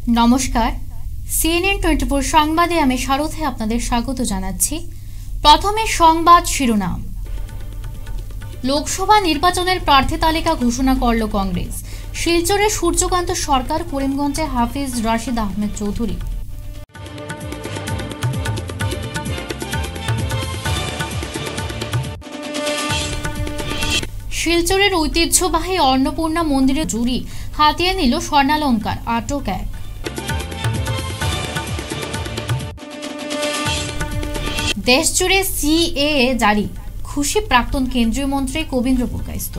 নমস্কার, CNN 24 সংবাদে আমি শারথে আপনাদের স্বাগত জানাচ্ছি। প্রথমে সংবাদ শিরোনাম। লোকসভা নির্বাচনের প্রার্থী তালিকা ঘোষণা করল কংগ্রেস। শিলচরে সূর্যকান্ত সরকার, করিমগঞ্জে হাফিজ রশিদ আহমেদ চৌধুরী। শিলচরের ঐতিহ্যবাহী অন্নপূর্ণা মন্দিরে চুরি, হাতিয়ে নিল স্বর্ণালঙ্কার, আটক এক। দেশজুড়ে সিএএ জারি, খুশি প্রাক্তন কেন্দ্রীয় মন্ত্রী কবীন্দ্র পুরকায়স্থ।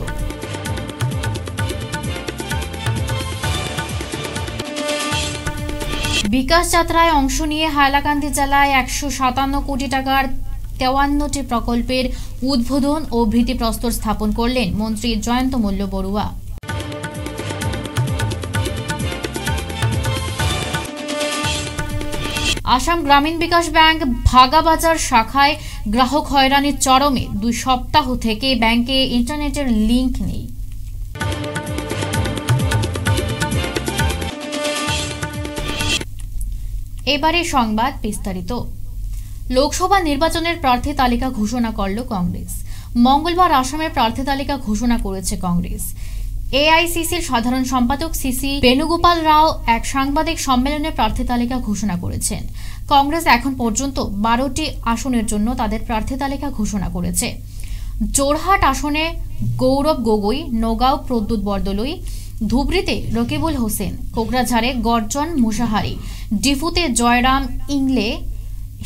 বিকাশ যাত্রায় অংশ নিয়ে হাইলাকান্দি জেলায় 157 কোটি টাকার 53টি প্রকল্পের উদ্বোধন ও ভিত্তিপ্রস্তর স্থাপন করলেন মন্ত্রী জয়ন্ত মল্ল বড়ুয়া। আসাম গ্রামীণ বিকাশ ব্যাংক ভাগাবাজার শাখায় গ্রাহক হয়রানির চরমে, 2 সপ্তাহ থেকে ব্যাংকে ইন্টারনেটের লিংক নেই। এবারে সংবাদ বিস্তারিত। লোকসভা নির্বাচনের প্রার্থী তালিকা ঘোষণা করল কংগ্রেস। মঙ্গলবার আসামের প্রার্থী তালিকা ঘোষণা করেছে কংগ্রেস। এআইসিসির সাধারণ সম্পাদক সিসি বেণুগোপাল রাও এক সাংবাদিক সম্মেলনে প্রার্থী তালিকা ঘোষণা করেছেন। কংগ্রেস এখন পর্যন্ত 12টি আসনের জন্য তাদের প্রার্থী তালিকা ঘোষণা করেছে। জোরহাট আসনে গৌরব গগৈ, নগাঁও প্রদ্যুৎ বরদলৈ, ধুবড়ীতে রকিবুল হোসেন, কোকরাঝাড়ে গর্জন মুসাহারি, ডিফুতে জয়রাম ইংলে,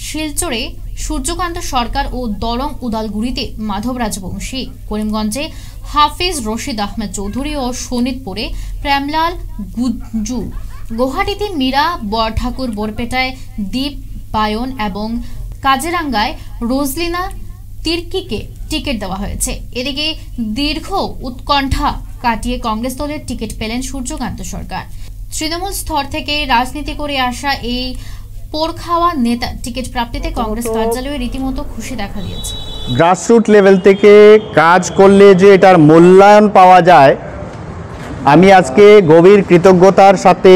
শিলচরে সূর্যকান্ত সরকার ও দলং উদালগুড়িতে মাধব রাজবংশী, করিমগঞ্জে হাফিজ রশিদ আহমেদ চৌধুরী ও শোনিতপুরে প্রেমলাল গুজ্জু, গুয়াহাটিতে মীরা বরঠাকুর, বরপেটায় দীপ বায়ন এবং কাজিরাঙ্গায় রোজলিনা তির্কিকে টিকিট দেওয়া হয়েছে। এদিকে দীর্ঘ উৎকণ্ঠা কাটিয়ে কংগ্রেস দলের টিকিট পেলেন সূর্যকান্ত সরকার। তৃণমূল স্তর থেকে রাজনীতি করে আসা এই পোরখাওয়া নেতা টিকিট প্রাপ্তিতে কংগ্রেস কার্যালয়ে রীতিমতো খুশি দেখা দিয়েছে। গ্রাসরুট লেভেল থেকে কাজ করলে যে এটার মূল্যায়ন পাওয়া যায়, আমি আজকে গভীর কৃতজ্ঞতার সাথে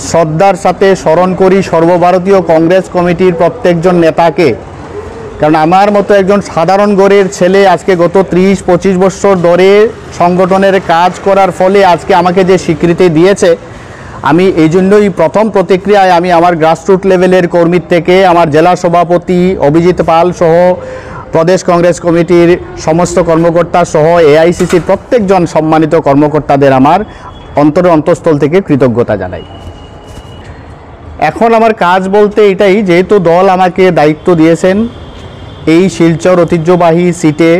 শ্রদ্ধার সাথে স্মরণ করি সর্বভারতীয় কংগ্রেস কমিটির প্রত্যেকজন নেতাকে। কারণ আমার মতো একজন সাধারণ ঘরের ছেলে আজকে গত 30-25 বছর ধরে সংগঠনের কাজ করার ফলে আজকে আমাকে যে স্বীকৃতি দিয়েছে, আমি এই জন্যই প্রথম প্রতিক্রিয়ায় আমি আমার গ্রাসরুট লেভেলের কর্মীর থেকে আমার জেলা সভাপতি অভিজিৎ পাল সহ প্রদেশ কংগ্রেস কমিটির সমস্ত কর্মকর্তা সহ এআইসিসির প্রত্যেকজন সম্মানিত কর্মকর্তাদের আমার অন্তঃস্থল থেকে কৃতজ্ঞতা জানাই। এখন আমার কাজ বলতে এটাই, যেহেতু দল আমাকে দায়িত্ব দিয়েছেন, এই শিলচর ঐতিহ্যবাহী সিটে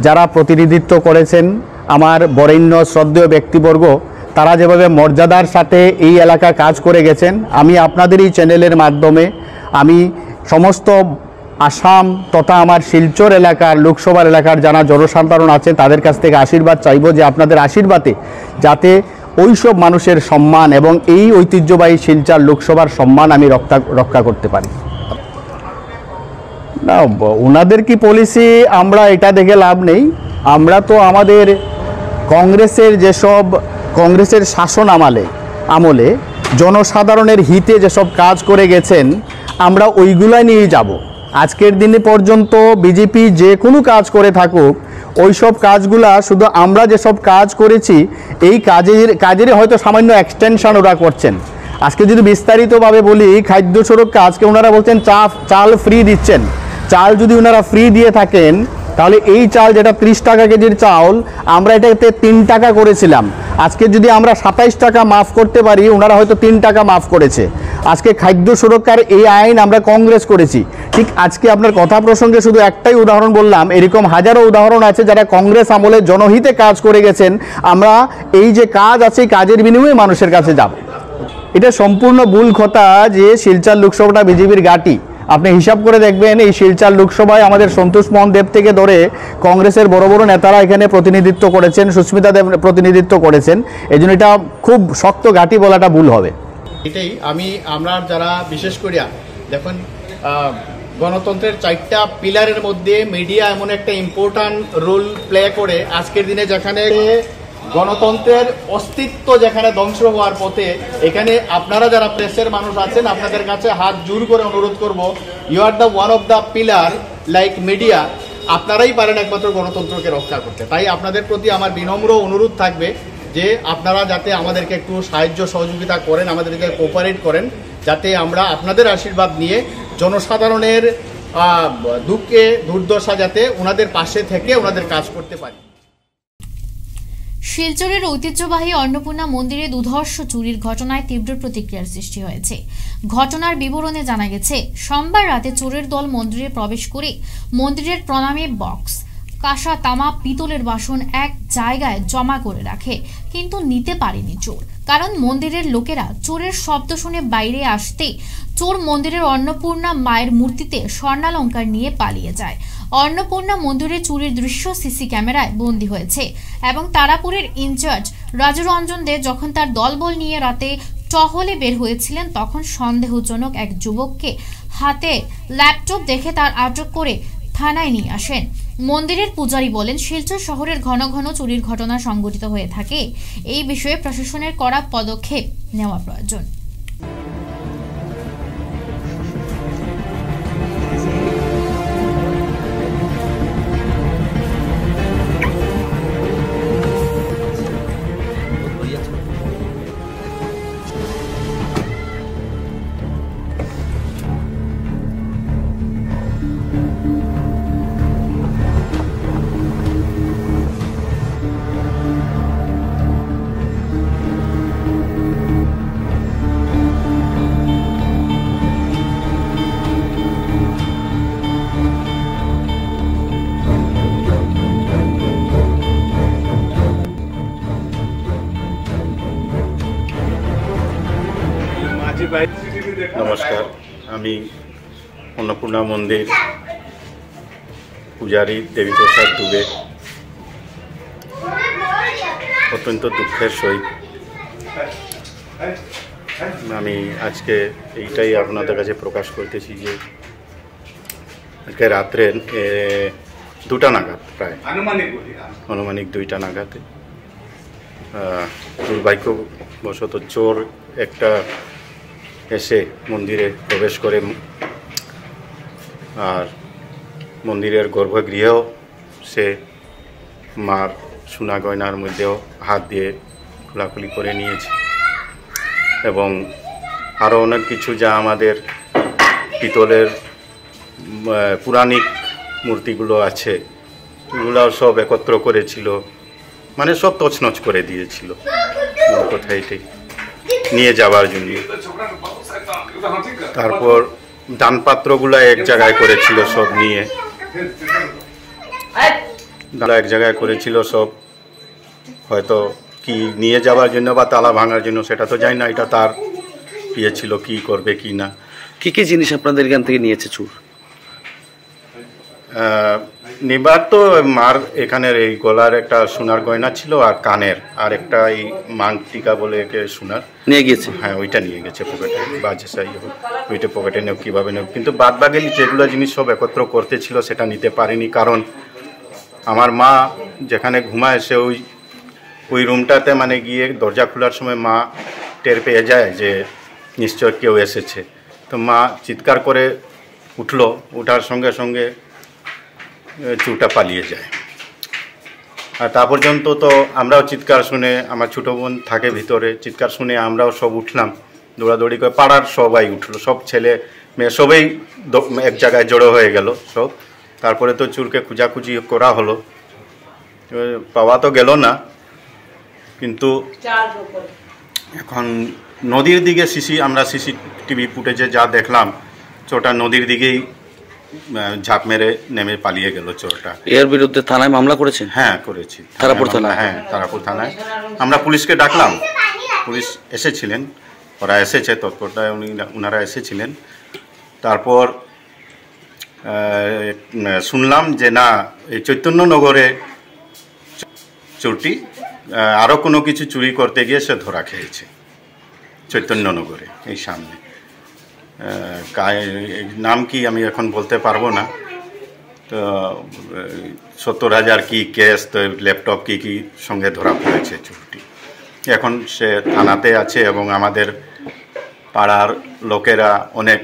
যারা প্রতিনিধিত্ব করেছেন আমার বরেণ্য শ্রদ্ধেয় ব্যক্তিবর্গ, তারা যেভাবে মর্যাদার সাথে এই এলাকা কাজ করে গেছেন, আমি আপনাদের এই চ্যানেলের মাধ্যমে আমি সমস্ত আসাম তথা আমার শিলচর এলাকার লোকসভার এলাকার যারা জনসাধারণ আছে তাদের কাছ থেকে আশীর্বাদ চাইব যে আপনাদের আশীর্বাদে যাতে ওইসব মানুষের সম্মান এবং এই ঐতিহ্যবাহী শিলচর লোকসভার সম্মান আমি রক্ষা করতে পারি। না, ওনাদের কি পলিসি আমরা এটা দেখে লাভ নেই। আমরা তো আমাদের কংগ্রেসের যেসব কংগ্রেসের শাসন আমলে জনসাধারণের হিতে যেসব কাজ করে গেছেন আমরা ওইগুলাই নিয়ে যাব। আজকের দিনে পর্যন্ত বিজেপি যে কোনো কাজ করে থাকুক, ওইসব কাজগুলা শুধু আমরা যেসব কাজ করেছি এই কাজের হয়তো সামান্য এক্সটেনশন ওরা করছেন। আজকে যদি বিস্তারিতভাবে বলি, খাদ্য সুরক্ষা আজকে ওনারা বলছেন চাল ফ্রি দিচ্ছেন। চাল যদি ওনারা ফ্রি দিয়ে থাকেন তাহলে এই চাল যেটা 30 টাকা কেজির চাল আমরা এটাতে 3 টাকা করেছিলাম, আজকে যদি আমরা 27 টাকা মাফ করতে পারি, ওনারা হয়তো 3 টাকা মাফ করেছে। আজকে খাদ্য সুরক্ষার এই আইন আমরা কংগ্রেস করেছি। ঠিক আজকে আপনার কথা প্রসঙ্গে শুধু একটাই উদাহরণ বললাম, এরকম হাজারো উদাহরণ আছে যারা কংগ্রেস আমলে জনহিতে কাজ করে গেছেন। আমরা এই যে কাজ আছে কাজের বিনিময়ে মানুষের কাছে যাব। এটা সম্পূর্ণ ভুল কথা যে শিলচর লোকসভাটা বিজেপির ঘাঁটি। আপনি হিসাব করে দেখবেন এই শিলচর লোকসভায় আমাদের সন্তোষ মোহন দেব থেকে ধরে কংগ্রেসের বড় বড় নেতারা এখানে প্রতিনিধিত্ব করেছেন, সুস্মিতা দেব প্রতিনিধিত্ব করেছেন। এই জন্য এটা খুব শক্ত ঘাঁটি বলাটা ভুল হবে। এটাই আমরা যারা বিশেষ করিয়া দেখুন গণতন্ত্রের 4টা পিলারের মধ্যে মিডিয়া এমন একটা ইম্পর্ট্যান্ট রোল প্লে করে। আজকের দিনে যেখানে গণতন্ত্রের অস্তিত্ব যেখানে ধ্বংস হওয়ার পথে, এখানে আপনারা যারা প্রেসের মানুষ আছেন, আপনাদের কাছে হাত জোর করে অনুরোধ করব, you are the one of the pillar like media. আপনারাই পারেন একমাত্র গণতন্ত্রকে রক্ষা করতে। তাই আপনাদের প্রতি আমার বিনম্র অনুরোধ থাকবে যে আপনারা যাতে আমাদেরকে একটু সাহায্য সহযোগিতা করেন, আমাদেরকে কোঅপারেট করেন, যাতে আমরা আপনাদের আশীর্বাদ নিয়ে জনসাধারণের দুঃখে দুর্দশা যাতে ওনাদের পাশে থেকে ওনাদের কাজ করতে পারি। শিলচরের ঐতিহ্যবাহী অন্নপূর্ণা মন্দিরে দুধর্ষ চুরির ঘটনায় তীব্র প্রতিক্রিয়ার সৃষ্টি হয়েছে। ঘটনার বিবরণে জানা গেছে, সোমবার রাতে চোরের দল মন্দিরে প্রবেশ করে মন্দিরের প্রণামী বক্স, কাঁসা, তামা, পিতলের বাসন এক জায়গায় জমা করে রাখে, কিন্তু নিতে পারেনি চোর। কারণ মন্দিরের লোকেরা চোরের শব্দ শুনে বাইরে আসতেই চোর মন্দিরের অন্নপূর্ণা মায়ের মূর্তিতে স্বর্ণালঙ্কার নিয়ে পালিয়ে যায়। অন্নপূর্ণা মন্দিরে চুরির দৃশ্য সিসি ক্যামেরায় বন্দী হয়েছে এবং তারাপুরের ইনচার্জ রাজু রঞ্জন দে যখন তার দলবল নিয়ে রাতে টহলে বের হয়েছিলেন, তখন সন্দেহজনক এক যুবককে হাতে ল্যাপটপ দেখে তার আটক করে থানায় নিয়ে আসেন। মন্দিরের পূজারী বলেন, শিলচর শহরের ঘন ঘন চুরির ঘটনা সংঘটিত হয়ে থাকে। এই বিষয়ে প্রশাসনের কড়া পদক্ষেপ নেওয়া প্রয়োজন। নমস্কার, আমি অন্নপূর্ণা মন্দির পূজারী দেবীপ্রসাদ দুবে অত্যন্ত দুঃখের সহিত আমি আজকে এইটাই আপনাদের কাছে প্রকাশ করতেছি যে আজকে রাত্রে 2টা নাগাদ, প্রায় আনুমানিক 2টা নাগাদে দুর্ভাগ্যবশত চোর একটা এসে মন্দিরে প্রবেশ করে আর মন্দিরের গর্ভগৃহেও সে মার সোনা গয়নার মধ্যেও হাত দিয়ে খোলাখুলি করে নিয়েছে এবং আরও অনেক কিছু যা আমাদের পিতলের পুরাণিক মূর্তিগুলো আছে এগুলোও সব একত্র করেছিল, মানে সব তছনছ করে দিয়েছিল কথা এটাই নিয়ে যাওয়ার জন্য। তারপর দানপাত্রগুলো এক জায়গায় করেছিল, সব নিয়ে এক জায়গায় করেছিল সব, হয়তো কি নিয়ে যাওয়ার জন্য বা তালা ভাঙার জন্য সেটা তো জানি না, এটা তার ইয়ে ছিল কি করবে কি না। কি কি জিনিস আপনাদের এখান থেকে নিয়েছে চোর? নিবার তো মার এখানের এই গলার একটা সোনার গয়না ছিল আর কানের, আর একটা এই মাংটিকা বলে একে সোনার নিয়ে গিয়েছে। হ্যাঁ, ওইটা নিয়ে গেছে পকেটে, বাজে সাই হোক ওইটা পকেটে নেব কীভাবে নেব, কিন্তু বাদ বাকি যেগুলো জিনিস সব একত্র করতে ছিল সেটা নিতে পারিনি। কারণ আমার মা যেখানে ঘুমায় সে ওই রুমটাতে মানে গিয়ে দরজা খোলার সময় মা টের পেয়ে যায় যে নিশ্চয় কেউ এসেছে, তো মা চিৎকার করে উঠলো, ওঠার সঙ্গে সঙ্গে চোরটা পালিয়ে যায়। আর তা পর্যন্ত তো আমরাও চিৎকার শুনে, আমার ছোটো বোন থাকে ভিতরে, চিৎকার শুনে আমরাও সব উঠলাম, দৌড়াদৌড়ি করে পাড়ার সবাই উঠলো, সব ছেলে মেয়ে সবাই এক জায়গায় জড়ো হয়ে গেল সব। তারপরে তো চোরকে খোঁজাখুঁজি করা হলো, পাওয়া তো গেল না, কিন্তু এখন নদীর দিকে আমরা সিসিটিভি ফুটেজে যা দেখলাম, চোরটা নদীর দিকেই ঝাঁপ মেরে নেমে পালিয়ে গেল চোরটা। এর বিরুদ্ধে থানায় মামলা করেছেন? হ্যাঁ, করেছি তারাপুর থানায়। হ্যাঁ, তারাপুর থানায় আমরা পুলিশকে ডাকলাম, পুলিশ এসেছিলেন, ওরা এসেছে তৎপরতায়, ওনারা এসেছিলেন। তারপর শুনলাম যে না, এই চৈতন্যনগরে চোরটি আরও কোনো কিছু চুরি করতে গিয়ে সে ধরা খেয়েছে চৈতন্যনগরে, এই সামনে। নাম কি আমি এখন বলতে পারবো না, তো 70,000 কি ক্যাশ, তো ল্যাপটপ কি সঙ্গে ধরা পড়েছে চুরটি। এখন সে থানাতে আছে এবং আমাদের পাড়ার লোকেরা অনেক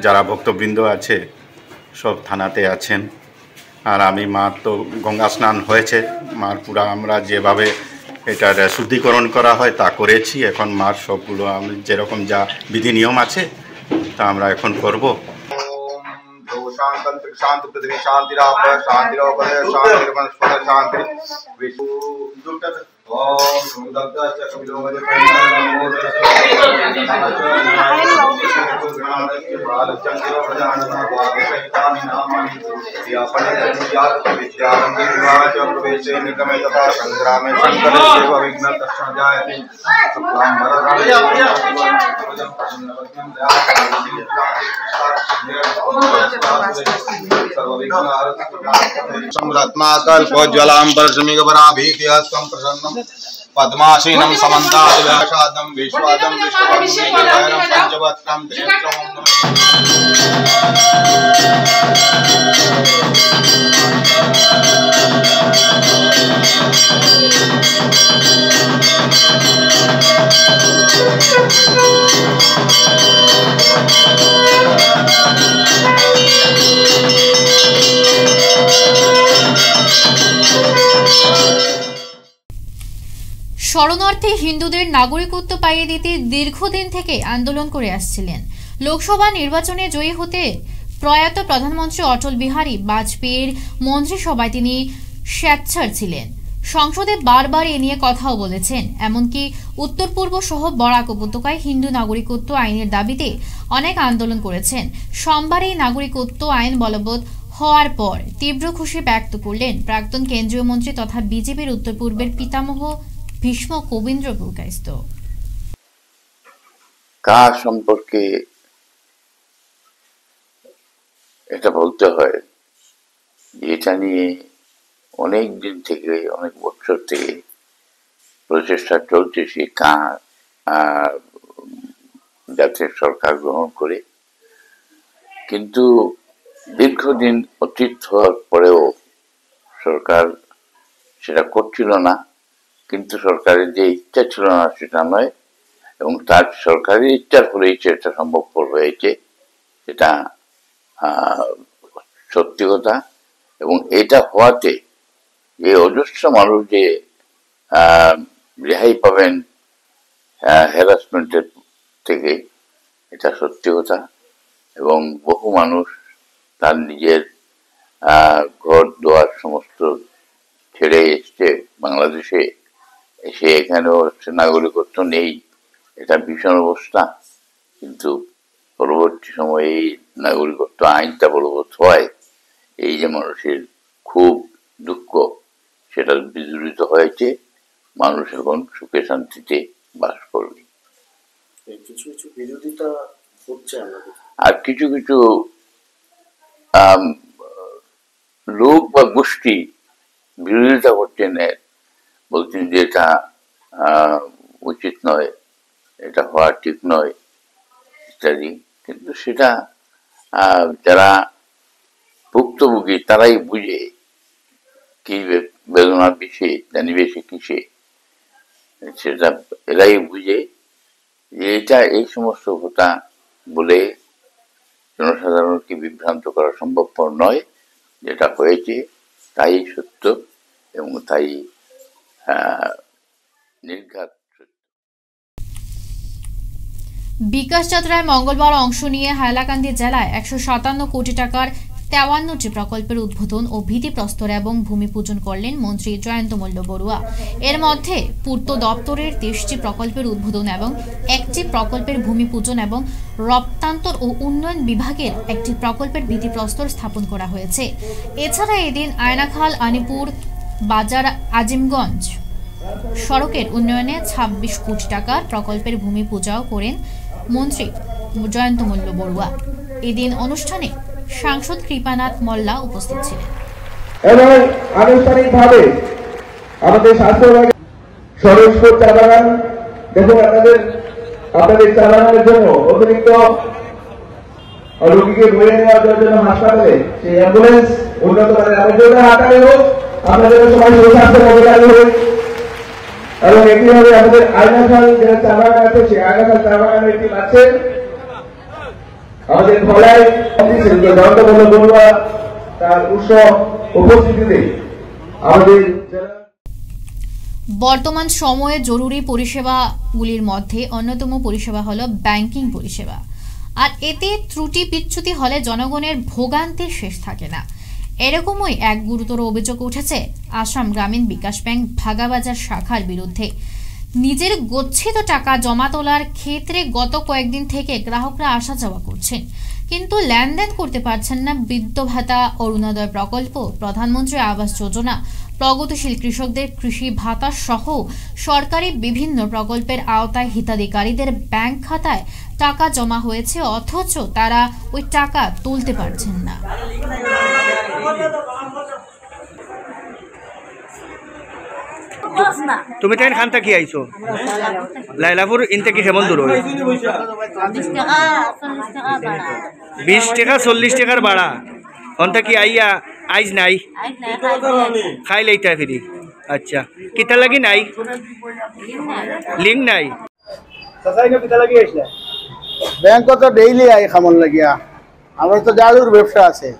যারা ভক্তবৃন্দ আছে সব থানাতে আছেন। আর আমি মার তো গঙ্গা স্নান হয়েছে, মার পুরা আমরা যেভাবে এটার শুদ্ধিকরণ করা হয় তা করেছি। এখন মার সবগুলো আমি যেরকম যা বিধি নিয়ম আছে তা আমরা এখন করব। शांति पृथ्वी शांति राप शांति रोपदे शांति वनस्पति शांति विष्णु ओम सुदत्त चक्रविलो मजे बालचंद्र प्रजानना वादशैतानि नामानि यापने यात विद्यारंगे विवाच प्रवेशे निगमे तथा संग्रामे संकल्पेव विघ्न तस्मै जायते सप्तां रत्नाकल्पोज्ज्वलां परशुमिगवराभीतिहस्तं प्रसन्नं पद्मासीनं समन्ताद्व्यासादं विश्वादं विश्ववन्दनं पञ्चवक्त्रं শরণার্থী হিন্দুদের নাগরিকত্ব পাইয়ে দিতে দীর্ঘদিন থেকে আন্দোলন করে আসছিলেন। লোকসভা নির্বাচনে জয়ী হতে প্রয়াত প্রধানমন্ত্রী অটল বিহারী বাজপেয়ীর মন্ত্রিসভায় তিনি স্বেচ্ছার ছিলেন। সংসদে বারবার এ নিয়ে কথাও বলেছেন। এমনকি উত্তর পূর্ব সহ বরাক উপত্যকায় হিন্দু নাগরিকত্ব আইনের দাবিতে অনেক আন্দোলন করেছেন। সোমবার এই নাগরিকত্ব আইন বলবৎ হওয়ার পর তীব্র খুশি ব্যক্ত করলেন প্রাক্তন কেন্দ্রীয় মন্ত্রী তথা বিজেপির উত্তর পূর্বের পিতামহ ভীষ্ম কবীন্দ্র পুরকায়স্থ। কার সম্পর্কে এটা বলতে হয়, এটা নিয়ে অনেক দিন থেকে, অনেক বছর থেকে প্রচেষ্টা চলতেছে কার যাতে সরকার গ্রহণ করে। কিন্তু দীর্ঘদিন অতীত হওয়ার পরেও সরকার সেটা করছিল না। কিন্তু সরকারের যে ইচ্ছা ছিল না সেটা নয়, এবং তার সরকারের ইচ্ছার ফলেই সেটা সম্ভবপর হয়েছে, সেটা সত্যি কথা। এবং এটা হওয়াতে যে অজস্র মানুষ যে রেহাই পাবেন হ্যারাসমেন্টের থেকে, এটা সত্যি কথা। এবং বহু মানুষ তার নিজের ঘর দুয়ার সমস্ত ছেড়ে এসছে বাংলাদেশে, এসে এখানেও নাগরিকত্ব নেই, এটা ভীষণ অবস্থা। কিন্তু পরবর্তী সময়ে এই নাগরিকত্ব আইনটা বলবৎ হয়, এই যে মানুষের খুব দুঃখ সেটা বিদূরিত হয়েছে। মানুষ এখন সুখে শান্তিতে বাস করবে। কিছু কিছু বিরোধিতা হচ্ছে, আর কিছু কিছু লোক বা গোষ্ঠী বিরোধিতা করছেন, বলছেন যে এটা উচিত নয়, এটা হওয়া ঠিক নয় ইত্যাদি। কিন্তু সেটা যারা ভুক্তভোগী তারাই বুঝে কি বেদনা বেশি জানিবে সে কিসে, সেটা এরাই বুঝে যে এটা এই সমস্ত কথা বলে জনসাধারণকে বিভ্রান্ত করা সম্ভবপর নয়। যেটা হয়েছে তাই সত্য এবং তাই নির্ঘাত। বিকাশ যাত্রায় মঙ্গলবার অংশ নিয়ে হাইলাকান্দি জেলায় 157 কোটি টাকার 53টি প্রকল্পের উদ্বোধন ও ভিত্তিপ্রস্তর এবং ভূমি পূজন করলেন মন্ত্রী জয়ন্ত মল্ল বড়ুয়া। এর মধ্যে পূর্ত দপ্তরের 30টি প্রকল্পের উদ্বোধন এবং একটি প্রকল্পের ভূমি পূজন এবং রপ্তান্তর ও উন্নয়ন বিভাগের একটি প্রকল্পের ভিত্তিপ্রস্তর স্থাপন করা হয়েছে। এছাড়া এদিন আয়নাখাল আনিপুর বাজার আজিমগঞ্জ সড়কের উন্নয়নে 26 কোটি টাকার প্রকল্পের ভূমি পূজাও করেন মন্ত্রী জয়ন্ত মল্ল বড়ুয়া। এদিন অনুষ্ঠানে সাংসদ কৃপানাথ মল্লা উপস্থিত ছিলেন। এবং আনুষ্ঠানিকভাবে আমাদের স্বাস্থ্য বিভাগে সরোজপুর চা বাগান, দেখুন আপনাদের চা বাগানের জন্য অতিরিক্ত রোগীকে বয়ে নেওয়ার জন্য হাসপাতালে সেই অ্যাম্বুলেন্স উন্নত মানের আবর্জনা হাটানো হোক, আপনাদের সবাই সুস্বাস্থ্য অধিকারী হোক, এবং একটি হবে আমাদের আয়নাশাল যেটা চা বাগান আছে সেই আয়নাশাল চা বাগানের একটি আছে আমাদের ফলায় জনতা বলুয়া তার উৎসব উপস্থিতিতে আমাদের বর্তমান সময়ে জরুরি পরিষেবাগুলির মধ্যে অন্যতম পরিষেবা হলো ব্যাংকিং পরিষেবা। আর এতে ত্রুটি বিচ্যুতি হলে জনগণের ভোগান্তির শেষ থাকে না। এরকমই এক গুরুতর অভিযোগ উঠেছে আসাম গ্রামীণ বিকাশ ব্যাংক ভাগাবাজার শাখার বিরুদ্ধে। নিজের গচ্ছিত টাকা জমা তোলার ক্ষেত্রে গত কয়েকদিন থেকে গ্রাহকরা আসা যাওয়া করছেন, কিন্তু লেনদেন করতে পারছেন না বৃদ্ধ ভাতা, অরুণোদয় প্রকল্প, প্রধানমন্ত্রী আবাস যোজনা, প্রগতিশীল কৃষকদের কৃষি ভাতা সহ সরকারি বিভিন্ন প্রকল্পের আওতায় হিতাধিকারীদের ব্যাংক খাতায় টাকা জমা হয়েছে, অথচ তারা ওই টাকা তুলতে পারছেন না। তুমি তাই খান থাকি আইছো লাইলাপুর ইনতে কি কেমন দূর হয়? 20 টাকা 40 টাকার ভাড়া অন্তা কি আইয়া আইজ নাই খাই লইতা ফিরি। আচ্ছা কিতা লাগি নাই লিঙ্ক নাই ব্যাংক তো ডেইলি আই খামন লাগিয়া। আমরা তো জালুর ব্যবসা আছে,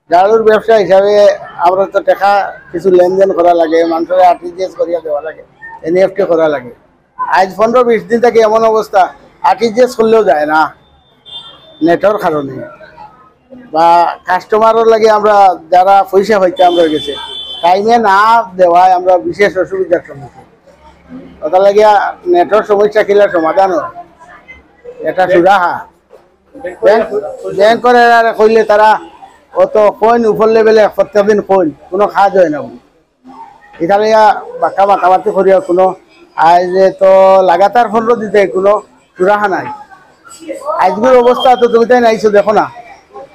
জালুর ব্যবসা হিসাবে আমরা তো টাকা কিছু লেনদেন করা লাগে, মানুষের আরটিজিএস করিয়া দেওয়া লাগে, এনইএফটি করা লাগে। আজ 15-20 দিন থেকে এমন অবস্থা আরটিজিএস করলেও যায় না নেটওয়ার্ক কারণে, বা কাস্টমারের লাগে আমরা যারা পয়সা হইতে আমরা গেছে টাইমে না দেওয়ায় আমরা বিশেষ অসুবিধার সম্মুখীন। ওটা লাগিয়া নেটওয়ার্ক সমস্যা কিলা সমাধান হয় এটা সুরাহা। ব্যাংক করে কইলে তারা অত কইন উপর লেভেলে প্রত্যেকদিন কইন কোনো কাজ হয় না। এটা লাগিয়া বাঁকা বাঁকাবাতি করিয়া কোনো আজ তো লাগাতার 15 দিতে কোনো সুরাহা নাই। আজকের অবস্থা তো তুমি তাই নাইছো দেখো না,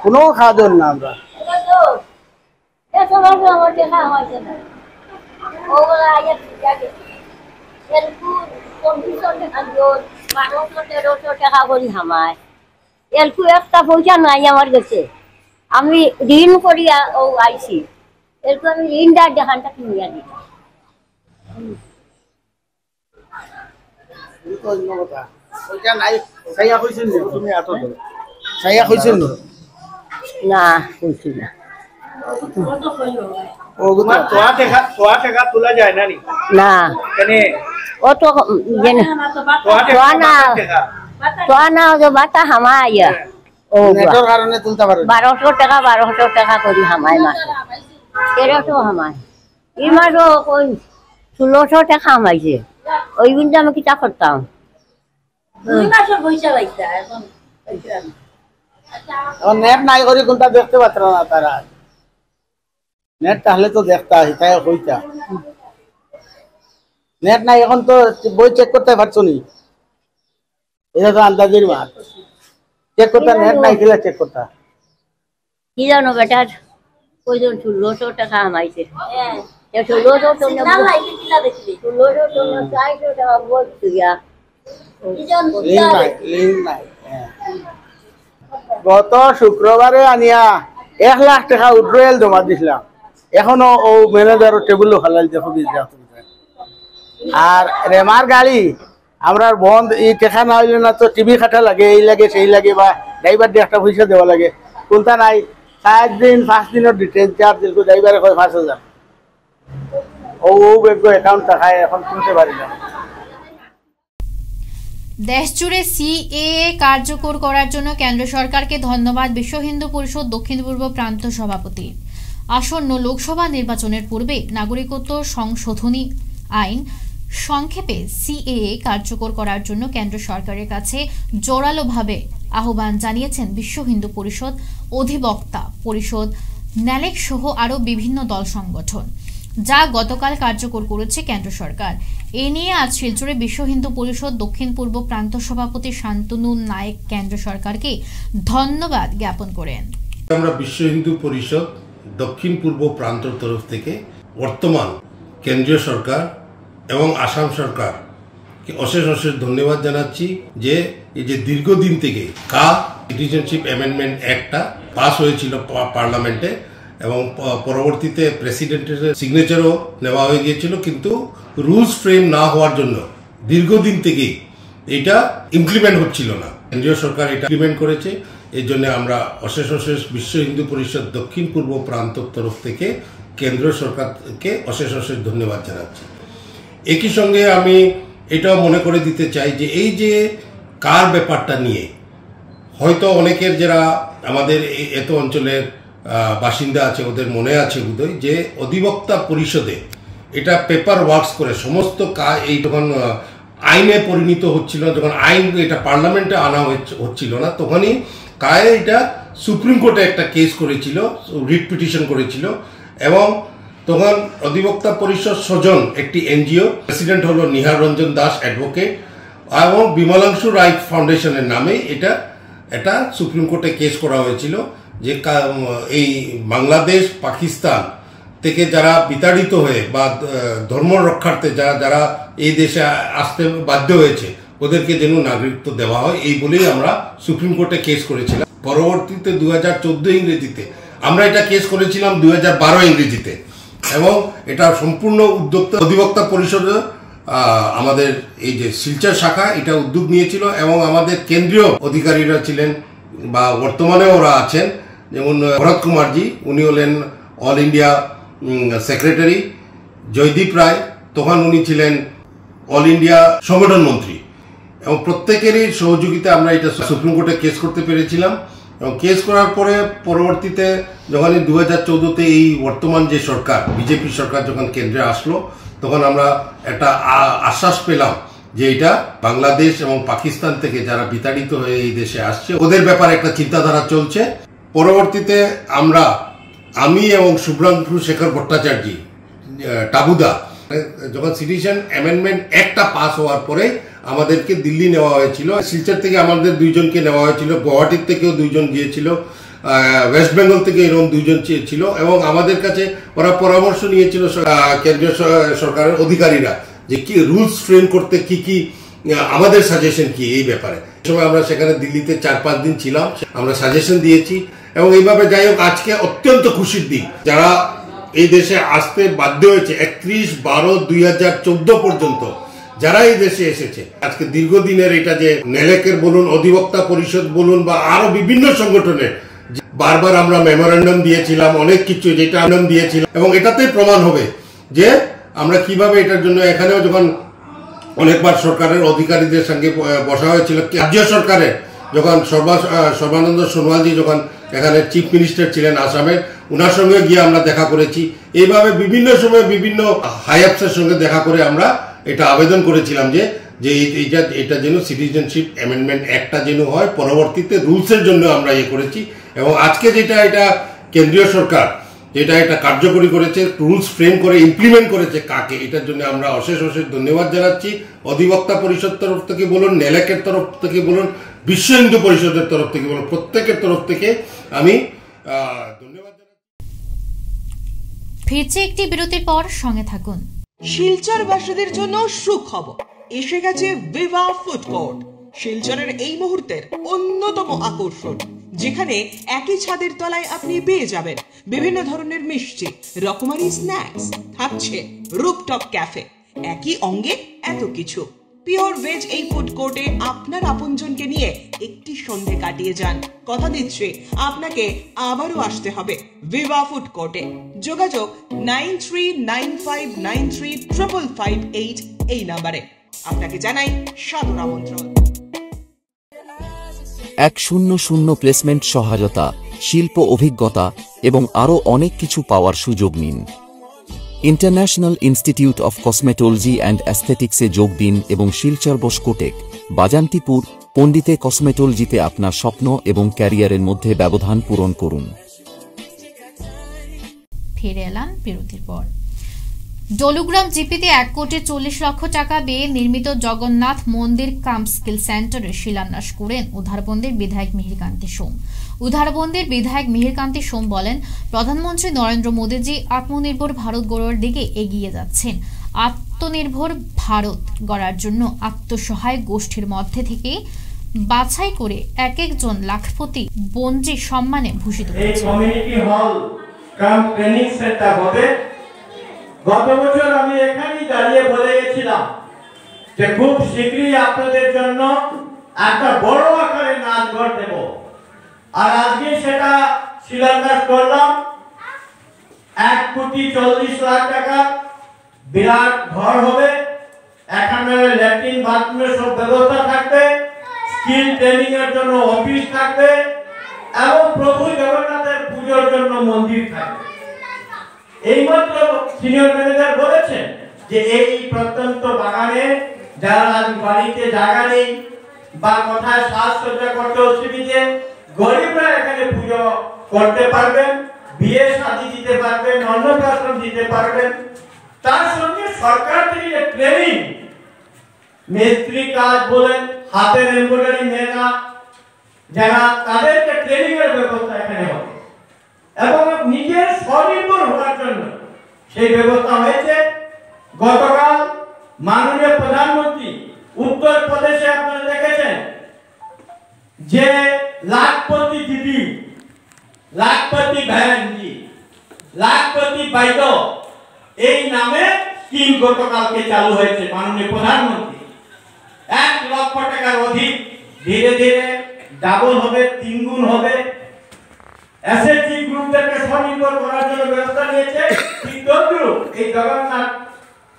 কোনো কাজ হল না। আমরা একটা পয়সা নাই আমার কাছে, আমি ঋণ করিয়া ও আইছি, এরকম আমি ঋণদার দেখানটা কিনিয়া দিই। না কইছি না তোলা যায় না না অত বাতা হামাই ও 1200 টাকা করি হামাই মাস 1300 হামাই এই মাসও কই 1600 টাকা হামাইছে। ওই গুণটা আমি কিতা করতাম, 2 মাসের পয়সা পাইতা এখন নেট নাই করি কোনটা দেখতে পাচ্ছ না। তারা নেট তাহলে তো দেখতা হিতায় হইতা, নেট নাই এখন তো বই চেক করতে পারছো নি। এটা তো আন্দাজের মাল চেক করতে, নেট নাই কিলা চেক করতা কি জানো বেটার কইজন 1600 টাকা আমাইছে। 1600 তো না লাইতে কিলা দেখলি 1600 তো না 400 টাকা বলছি ইয়া কি জানো লিংক নাই। গত শুক্রবারে আনিয়া 1 লাখ টাকা উইথড্রয়াল জমা দিছিলাম, এখনো ও ম্যানেজার টেবিল হালাল দেখো বিজা। আর রেমার গাড়ি আমরা বন্ধ, এই টাকা না হইলে না তো টিভি খাটা লাগে, এই লাগে সেই লাগে, বা ড্রাইভার দিয়ে একটা পয়সা দেওয়া লাগে, কোনটা নাই। 4 দিন 5 দিনের ডিটেল চার্জ দিল, ড্রাইভারে কয় 5000। ও ব্যাংক অ্যাকাউন্ট টাকায় এখন শুনতে পারি না। দেশজুড়ে সিএএ কার্যকর করার জন্য কেন্দ্র সরকারকে ধন্যবাদ বিশ্ব হিন্দু পরিষদ দক্ষিণ পূর্ব প্রান্ত সভাপতি। আসন্ন লোকসভা নির্বাচনের পূর্বে নাগরিকত্ব সংশোধনী আইন সংক্ষেপে সিএএ কার্যকর করার জন্য কেন্দ্র সরকারের কাছে জোরালোভাবে আহ্বান জানিয়েছেন বিশ্ব হিন্দু পরিষদ, অধিবক্তা পরিষদ, ন্যালেক সহ আরও বিভিন্ন দল সংগঠন, যা গতকাল কার্যকর করেছে কেন্দ্র সরকার। এ নিয়ে আজ শিলচরে বিশ্ব হিন্দু পরিষদ দক্ষিণ পূর্ব প্রান্ত সভাপতি শান্তনু নায়েক কেন্দ্র সরকারকে ধন্যবাদ জ্ঞাপন করেন। আমরা বিশ্ব হিন্দু পরিষদ দক্ষিণ পূর্ব প্রান্তর তরফ থেকে বর্তমান কেন্দ্রীয় সরকার এবং আসাম সরকারকে অশেষ অশেষ ধন্যবাদ জানাচ্ছি যে এই যে দীর্ঘদিন থেকে সিটিজেনশিপ অ্যামেন্ডমেন্ট অ্যাক্টটা পাস হয়েছিল পার্লামেন্টে, এবং পরবর্তীতে প্রেসিডেন্টের সিগনেচারও নেওয়া হয়ে গিয়েছিল, কিন্তু রুলস ফ্রেম না হওয়ার জন্য দীর্ঘদিন থেকেই এটা ইমপ্লিমেন্ট হচ্ছিল না। কেন্দ্রীয় সরকার এটা ইমপ্লিমেন্ট করেছে, এই জন্য আমরা অশেষ অশেষ বিশ্ব হিন্দু পরিষদ দক্ষিণ পূর্ব প্রান্তর তরফ থেকে কেন্দ্র সরকারকে অশেষ অশেষ ধন্যবাদ জানাচ্ছি। একই সঙ্গে আমি এটাও মনে করে দিতে চাই যে এই যে কার ব্যাপারটা নিয়ে হয়তো অনেকের যারা আমাদের এত অঞ্চলের বাসিন্দা আছে ওদের মনে আছে বোধহয় যে অধিবক্তা পরিষদে এটা পেপার ওয়ার্কস করে সমস্ত কাজ এই যখন আইনে পরিণত হচ্ছিল, যখন আইন এটা পার্লামেন্টে আনা হচ্ছিল না, তখনই কায়ে এটা সুপ্রিম কোর্টে একটা কেস করেছিল, রিট পিটিশন করেছিল, এবং তখন অধিবক্তা পরিষদ স্বজন একটি এনজিও, প্রেসিডেন্ট হলো নিহার রঞ্জন দাস অ্যাডভোকেট, এবং বিমলাংশু রায় ফাউন্ডেশনের নামে এটা সুপ্রিম কোর্টে কেস করা হয়েছিল যে এই বাংলাদেশ পাকিস্তান থেকে যারা বিতাড়িত হয়ে বা ধর্ম রক্ষার্থে যারা এই দেশে আসতে বাধ্য হয়েছে ওদেরকে যেন নাগরিকত্ব দেওয়া হয়, এই বলেই আমরা সুপ্রিম কোর্টে কেস করেছিলাম। পরবর্তীতে 2014 ইংরেজিতে আমরা এটা কেস করেছিলাম 2012 ইংরেজিতে, এবং এটা সম্পূর্ণ উদ্যোক্তা অধিবক্তা পরিষদ আমাদের এই যে শিলচর শাখা এটা উদ্যোগ নিয়েছিল, এবং আমাদের কেন্দ্রীয় অধিকারীরা ছিলেন বা বর্তমানে ওরা আছেন, যেমন ভরত কুমারজি, উনি হলেন অল ইন্ডিয়া সেক্রেটারি, জয়দীপ রায় তখন উনি ছিলেন অল ইন্ডিয়া সংগঠন মন্ত্রী, এবং প্রত্যেকেরই সহযোগিতা আমরা এটা সুপ্রিম কোর্টে কেস করতে পেরেছিলাম। এবং কেস করার পরে পরবর্তীতে যখন 2014-তে এই বর্তমান যে সরকার বিজেপি সরকার যখন কেন্দ্রে আসলো, তখন আমরা একটা আশ্বাস পেলাম যে এটা বাংলাদেশ এবং পাকিস্তান থেকে যারা বিতাড়িত হয়ে এই দেশে আসছে ওদের ব্যাপারে একটা চিন্তাধারা চলছে। পরবর্তীতে আমি এবং শুভ্রাংশু শেখর ভট্টাচার্য টাবুদা যখন সিটিজেন অ্যামেন্ডমেন্ট অ্যাক্টটা পাস হওয়ার পরে আমাদেরকে দিল্লি নেওয়া হয়েছিল, শিলচর থেকে আমাদের 2 জনকে নেওয়া হয়েছিল, গুয়াহাটির থেকেও 2 জন গিয়েছিল, ওয়েস্ট বেঙ্গল থেকে এরকম 2 জন ছিল, এবং আমাদের কাছে ওরা পরামর্শ নিয়েছিল কেন্দ্রীয় সরকারের অধিকারীরা যে কি রুলস ফ্রেম করতে কি কি আমাদের সাজেশন কি এই ব্যাপারে। সময় আমরা সেখানে দিল্লিতে 4-5 দিন ছিলাম, আমরা সাজেশন দিয়েছি, এবং এইভাবে যাই হোক আজকে অত্যন্ত খুশির দিন। যারা এই দেশে আসতে বাধ্য হয়েছে 31/12/2014 পর্যন্ত যারা এই দেশে এসেছে, আজকে দীর্ঘদিনের এটা যে নেলেকের বলুন, অধিবক্তা পরিষদ বলুন, বা আরো বিভিন্ন সংগঠনের বারবার আমরা মেমোরেন্ডাম দিয়েছিলাম, অনেক কিছু যেটা নাম দিয়েছিলাম, এবং এটাতে প্রমাণ হবে যে আমরা কিভাবে এটার জন্য এখানেও যখন অনেকবার সরকারের অধিকারীদের সঙ্গে বসা হয়েছিল, রাজ্য সরকারের যখন সর্বানন্দ সোনোয়ালজি যখন এখানে চিফ মিনিস্টার ছিলেন আসামের, ওনার সঙ্গে গিয়ে আমরা দেখা করেছি। এইভাবে বিভিন্ন সময় বিভিন্ন হাই অফিসারের সঙ্গে দেখা করে আমরা এটা আবেদন করেছিলাম যে এটা যেন সিটিজেনশিপ অ্যামেন্ডমেন্ট অ্যাক্টটা যেন হয়, পরবর্তীতে রুলসের জন্য আমরা করেছি। এবং আজকে এটা কেন্দ্রীয় সরকার এটা কার্যকরী করেছে, রুলস ফ্রেম করে ইমপ্লিমেন্ট করেছে কাকে, এটার জন্য আমরা অশেষ অশেষ ধন্যবাদ জানাচ্ছি। অধিবক্তা পরিষদ তরফ থেকে বলুন, নেলেকের তরফ থেকে বলুন, বিশ্ব হিন্দু পরিষদের তরফ থেকে বলুন, প্রত্যেকের তরফ থেকে আমি ধন্যবাদ জানাচ্ছি। ফিরছে একটি বিরতির পর, সঙ্গে থাকুন। শিলচরবাসীদের জন্য সুখবর, এসে গেছে ভিভা ফুড কোর্ট, শিলচরের এই মুহূর্তের অন্যতম আকর্ষণ, যেখানে একই ছাদের তলায় আপনি পেয়ে যাবেন বিভিন্ন ধরনের মিষ্টি, রকমারি স্ন্যাক্স, থাকছে রুফটপ ক্যাফে, একই অঙ্গে এত কিছু। পিওর ভেজ এই ফুড কোর্টে আপনার আপনজনকে নিয়ে একটি সন্ধে কাটিয়ে যান। কথা দিচ্ছি আপনাকে আবারও আসতে হবে ভিভা ফুড কোর্টে। যোগাযোগ 9395935558 এই নাম্বারে। আপনাকে জানাই সাদর আমন্ত্রণ। 100 প্লেসমেন্ট সহায়তা, শিল্প অভিজ্ঞতা এবং আরও অনেক কিছু পাওয়ার সুযোগ নিন। International institute of cosmetology and অ্যাস্থেটিক্সে যোগ দিন এবং শিলচর বসকোটেক, বাজান্তিপুর, পণ্ডিতে কসমেটোলজিতে আপনার স্বপ্ন এবং ক্যারিয়ারের মধ্যে ব্যবধান পূরণ করুন। ফিরে এলাম বিরতির পর। ডলুগ্রাম জিপিতে 1,40,00,000 টাকা ব্যয়ে নির্মিত জগন্নাথ মন্দির কাম স্কিল সেন্টারের শিলান্যাস করেন উধারবন্দের বিধায়ক মিহিরকান্তি সোম। উধারবন্দের বিধায়ক মিহিরকান্তি সোম বলেন, প্রধানমন্ত্রী নরেন্দ্র মোদীজি আত্মনির্ভর ভারত গড়ার দিকে এগিয়ে যাচ্ছেন। আত্মনির্ভর ভারত গড়ার জন্য আত্মসহায়ক গোষ্ঠীর মধ্যে থেকে বাছাই করে এক একজন লাখপতি বঞ্জি সম্মানে ভূষিত করেছেন। কাম ট্রেনিং সেন্টার হবে। গত বছর আমি এখানেই দাঁড়িয়ে বলে গেছিলাম যে খুব শীঘ্রই আপনাদের জন্য একটা বড় আকারে নাচঘর দেব, আর আজকে সেটা শিলান্যাস করলাম। 1,40,00,000 টাকা বিরাট ঘর হবে, এখানে ল্যাট্রিন বাথরুমের সব ব্যবস্থা থাকবে, স্কিল ট্রেনিং এর জন্য অফিস থাকবে এবং প্রভু জগন্নাথের পূজার জন্য মন্দির থাকবে। এইমাত্র সিনিয়র ম্যানেজার বলেছেন যে এই প্রত্যন্ত বাগানে যারা আজ বাড়িতে জায়গা নেই বা কোথায় সাজসজ্জা করতে অসুবিধে, গরিবরা এখানে পুজো করতে পারবেন, বিয়ে শাদী দিতে পারবেন, অন্নপ্রাশন দিতে পারবেন। তার সঙ্গে সরকার থেকে ট্রেনিং, মিস্ত্রি কাজ বলেন, হাতের এমব্রয়ডারি মেয়েরা যারা, তাদেরকে ট্রেনিং এর ব্যবস্থা এখানে হবে এবং নিজের স্বনির্ভর হওয়ার জন্য সেই ব্যবস্থা হয়েছে। গতকাল মাননীয় প্রধানমন্ত্রী উত্তরপ্রদেশে আপনারা দেখেছেন যে লাখপতি দিদি, লাখপতি বহনজি, লাখপতি বাইদ এই নামে স্কিম গতকালকে চালু হয়েছে মাননীয় প্রধানমন্ত্রী। 1 লক্ষ টাকার অধিক, ধীরে ধীরে ডাবল হবে, 3 গুণ হবে। এসএসজি গ্রুপদেরকে স্বনির্ভর করার জন্য ব্যবস্থা নিয়েছে। ঠিক তদ্রুপ এই জগন্নাথ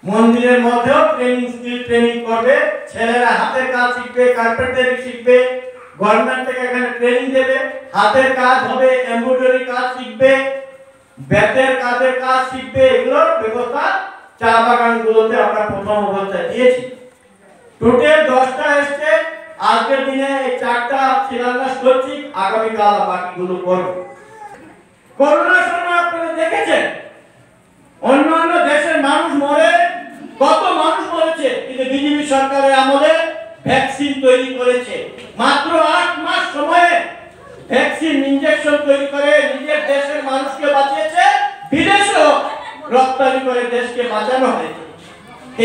মন্দিরের মধ্যেও ট্রেনিং, স্কিল ট্রেনিং করবে, ছেলেরা হাতের কাজ শিখবে, কার্পেন্টারি শিখবে, গভর্নমেন্ট থেকে এখানে ট্রেনিং দেবে, হাতের কাজ হবে, এমব্রয়ডারি কাজ শিখবে, বেতের কাজের কাজ শিখবে। এগুলোর ব্যবস্থা চা বাগানগুলোতে আমরা প্রথম অবস্থায় দিয়েছি। টোটাল 10টা এসছে, আজকের দিনে এই 4টা শিলান্যাস করছি, আগামীকাল বাকিগুলো করব। করোনার সময় আপনারা দেখেছেন অন্যান্য দেশের মানুষ মরে, কত মানুষ মরেছে, কিন্তু বিজেপি সরকারের আমলে ভ্যাকসিন তৈরি করেছে। মাত্র 8 মাস সময়ে ভ্যাকসিন ইনজেকশন তৈরি করে নিজের দেশের মানুষকে বাঁচিয়েছে, বিদেশেও রপ্তানি করে দেশকে বাঁচানো হয়েছে।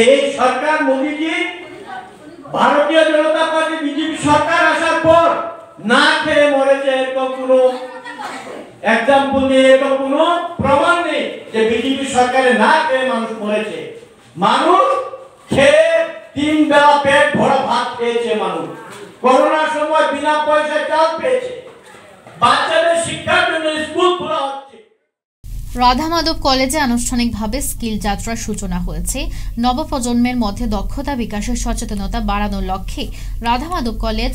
এই সরকার মোদীজি, ভারতীয় জনতা পার্টি বিজেপি সরকার আসার পর না খেয়ে মরেছে এরকম কোনো এক্সাম্পল নেই, এরকম কোনো প্রমাণ নেই যে বিজেপি সরকারে না খেয়ে মানুষ মরেছে। মানুষ খেয়ে 3 বেলা পেট ভরা ভাত খেয়েছে মানুষ। করোনার সময় বিনা পয়সায় চাল পেয়েছে, বাচ্চাদের শিক্ষার জন্য স্কুল খোলা হচ্ছে। রাধা মাধব কলেজে আনুষ্ঠানিকভাবে স্কিল যাত্রার সূচনা হয়েছে। নবপ্রজন্মের মধ্যে দক্ষতা বিকাশের সচেতনতা বাড়ানোর লক্ষ্যে রাধা মাধব কলেজ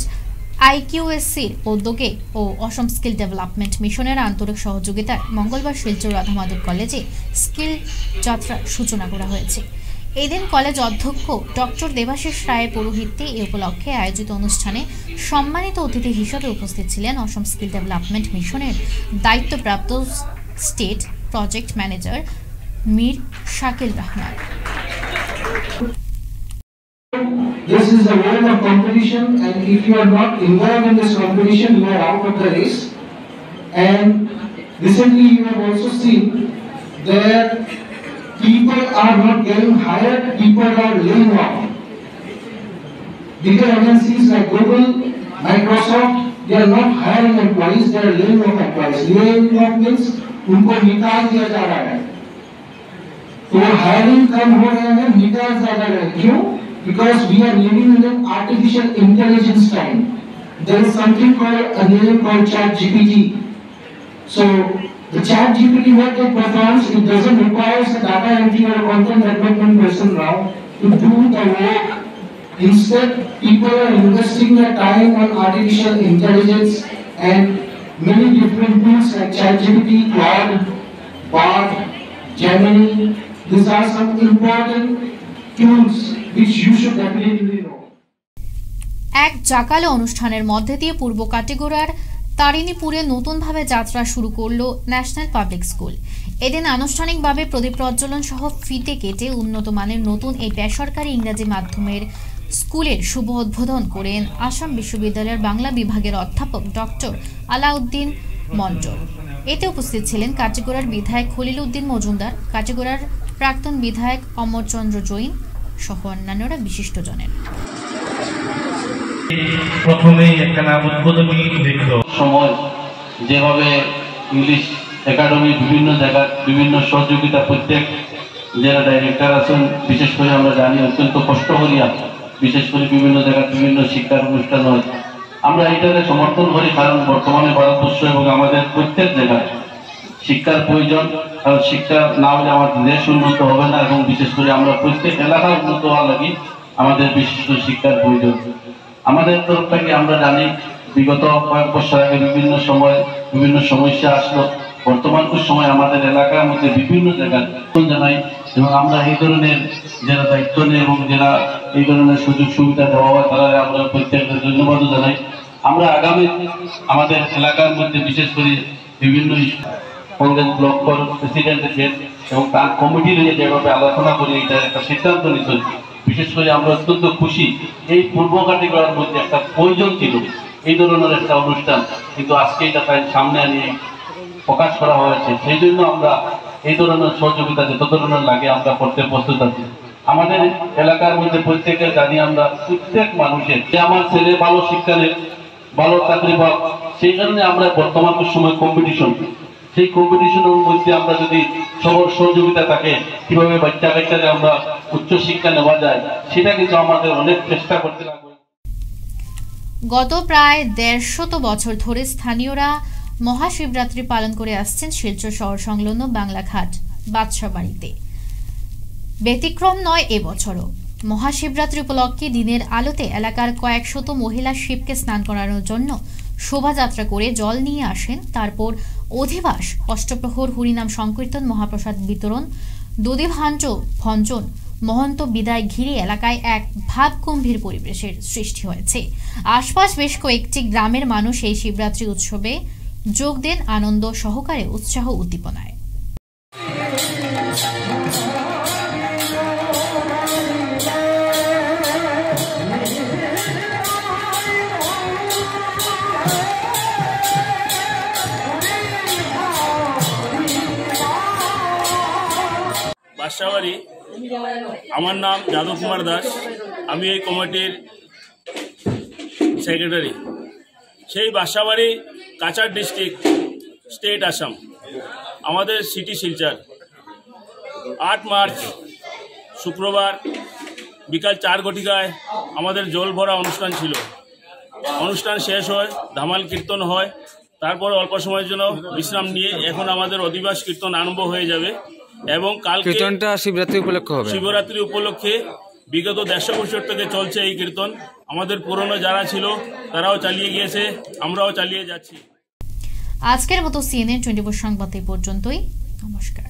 আইকিউএসসির উদ্যোগে ও অসম স্কিল ডেভেলপমেন্ট মিশনের আন্তরিক সহযোগিতায় মঙ্গলবার শিলচর রাধা মাধব কলেজে স্কিল যাত্রার সূচনা করা হয়েছে। এদিন কলেজ অধ্যক্ষ ডক্টর দেবাশিস রায়ের পৌরোহিত্যে এ উপলক্ষে আয়োজিত অনুষ্ঠানে সম্মানিত অতিথি হিসেবে উপস্থিত ছিলেন অসম স্কিল ডেভেলপমেন্ট মিশনের দায়িত্বপ্রাপ্ত state project manager Mir Shakil Rahman. This is a world of competition, and if you are not involved in this competition, you are out of the race. And recently you have also seen that people are not getting hired, people are laying off. Bigger MNCs like Google, Microsoft, they are not hiring employees, they are laying off employees. Laying off means उनको निकाल दिया जा रहा है। तो hiring कम हो रहे हैं, निकाल ज्यादा रहे। क्यों? Because we are living in an artificial intelligence time. There is something called a name called ChatGPT. So the ChatGPT, what it performs, it doesn't require a data entry or a content development person now to do the work. Instead, people are investing their time on artificial intelligence and many different tools like ChatGPT, Claude, Bard, Gemini. These are some important tools which you should definitely know. এক জাকালো অনুষ্ঠানের মধ্যে দিয়ে পূর্ব কাটিগড়ার তারিণীপুরে নতুনভাবে যাত্রা শুরু করলো national public school. এদিন আনুষ্ঠানিকভাবে প্রদীপ প্রজ্বলন সহ ফিতে কেটে উন্নত মানের নতুন এই বেসরকারি ইংরেজি মাধ্যমের স্কুলের শুভ উদ্বোধন করেন আসাম বিশ্ববিদ্যালয়ের বাংলা বিভাগের অধ্যাপক ডক্টর আলাউদ্দিন মন্ডল। এতে উপস্থিত ছিলেন কাটিগড়ার বিধায়ক খলিল উদ্দিন মজুমদার, কাটিগড়ার প্রাক্তন বিধায়ক অমরচন্দ্র জৈন সহ অন্যান্যরা বিশিষ্টজনের। প্রথমেই একখানা উদ্বোধনী দেখল সময় যেভাবে ইংলিশ একাডেমি বিভিন্ন জায়গায় বিভিন্ন সহযোগিতা প্রত্যেক যারা ডাইরেক্টর আছেন বিশেষ করে আমরা জানি অত্যন্ত কষ্ট করিয়া বিশেষ করে বিভিন্ন জায়গায় বিভিন্ন শিক্ষার অনুষ্ঠান হয়। আমরা এটাকে সমর্থন করি কারণ বর্তমানে ভারতবর্ষ এবং আমাদের প্রত্যেক জায়গায় শিক্ষার প্রয়োজন। কারণ শিক্ষা না হলে আমাদের দেশ উন্নত হবে না এবং বিশেষ করে আমরা প্রত্যেক এলাকা উন্নত হওয়ার লাগে আমাদের বিশিষ্ট শিক্ষার প্রয়োজন। আমাদের তরফ থেকে আমরা জানি বিগত কয়েক বছর আগে বিভিন্ন সময় বিভিন্ন সমস্যা আসলো। বর্তমান সময় আমাদের এলাকার মধ্যে বিভিন্ন জায়গায় জানাই এবং আমরা এই ধরনের যারা দায়িত্ব নেই এবং যারা এই ধরনের সুযোগ সুবিধা দেওয়া হয় তারা আমরা প্রত্যেককে ধন্যবাদও জানাই। আমরা আগামী আমাদের এলাকার মধ্যে বিশেষ করে বিভিন্ন কংগ্রেস ব্লক প্রেসিডেন্টের এবং তার কমিটি নিয়ে যেভাবে আলোচনা করি এটা একটা সিদ্ধান্ত নিতে বিশেষ করে আমরা অত্যন্ত খুশি। এই পূর্ব কাটিগড়ার মধ্যে একটা প্রয়োজন ছিল এই ধরনের একটা অনুষ্ঠান, কিন্তু আজকে এটা তাই সামনে আনিয়ে প্রকাশ করা হয়েছে। সেই জন্য আমরা এই ধরনের সহযোগিতা যত ধরনের লাগে আমরা করতে প্রস্তুত আছি। আমাদের এলাকার মধ্যে প্রত্যেকের জানি আমরা প্রত্যেক মানুষের যে আমার ছেলে ভালো শিক্ষা নেই ভালো চাকরি পাক, সেই কারণে আমরা বর্তমান সময় কম্পিটিশন, সেই কম্পিটিশনের মধ্যে আমরা যদি সবার সহযোগিতা থাকে কিভাবে বাচ্চা কাচ্চাকে আমরা উচ্চ শিক্ষা নেওয়া যায় সেটা কিন্তু আমাদের অনেক চেষ্টা করতে লাগবে। গত প্রায় 150 বছর ধরে স্থানীয়রা মহাশিবরাত্রি পালন করে আসছেন শিলচর শহর সংলগ্ন বাংলাঘাট বাদশাবাড়িতে। ব্যতিক্রম নয় এবছরও। মহাশিবরাত্রি উপলক্ষে দিনের আলোতে এলাকার কয়েক শত মহিলা শিবকে স্নান করানোর জন্য শোভাযাত্রা করে জল নিয়ে আসেন। তারপর অধিবাস, অষ্টপ্রহর, হরিনাম সংকীর্তন, মহাপ্রসাদ বিতরণ, দধিভাঞ্জ ভঞ্জন, মহন্ত বিদায় ঘিরে এলাকায় এক ভাবগম্ভীর পরিবেশের সৃষ্টি হয়েছে। আশপাশ বেশ কয়েকটি গ্রামের মানুষ এই শিবরাত্রি উৎসবে যোগ দেন আনন্দ সহকারে, উৎসাহ উদ্দীপনায়। বাসাবাড়ি, আমার নাম যাদব কুমার দাস, আমি এই কমিটির সেক্রেটারি। সেই বাসাবাড়ি কাছাড় ডিস্ট্রিক্ট, স্টেট আসাম, আমাদের সিটি শিলচর। 8 মার্চ শুক্রবার বিকাল 4 ঘটিকায় আমাদের জল ভরা অনুষ্ঠান ছিল। অনুষ্ঠান শেষ হয়, ধামাল কীর্তন হয়, তারপর অল্প সময়ের জন্য বিশ্রাম নিয়ে এখন আমাদের অধিবাস কীর্তন আরম্ভ হয়ে যাবে এবং কালকে কীর্তনটা শিবরাত্রি উপলক্ষে হবে। শিবরাত্রি উপলক্ষে বিগত 150 বছর থেকে চলছে এই কীর্তন। আমাদের পুরনো যারা ছিল তারাও চালিয়ে গিয়েছে, আমরাও চালিয়ে যাচ্ছি। আজকের মতো CNN 24 সংবাদ এই পর্যন্তই। নমস্কার।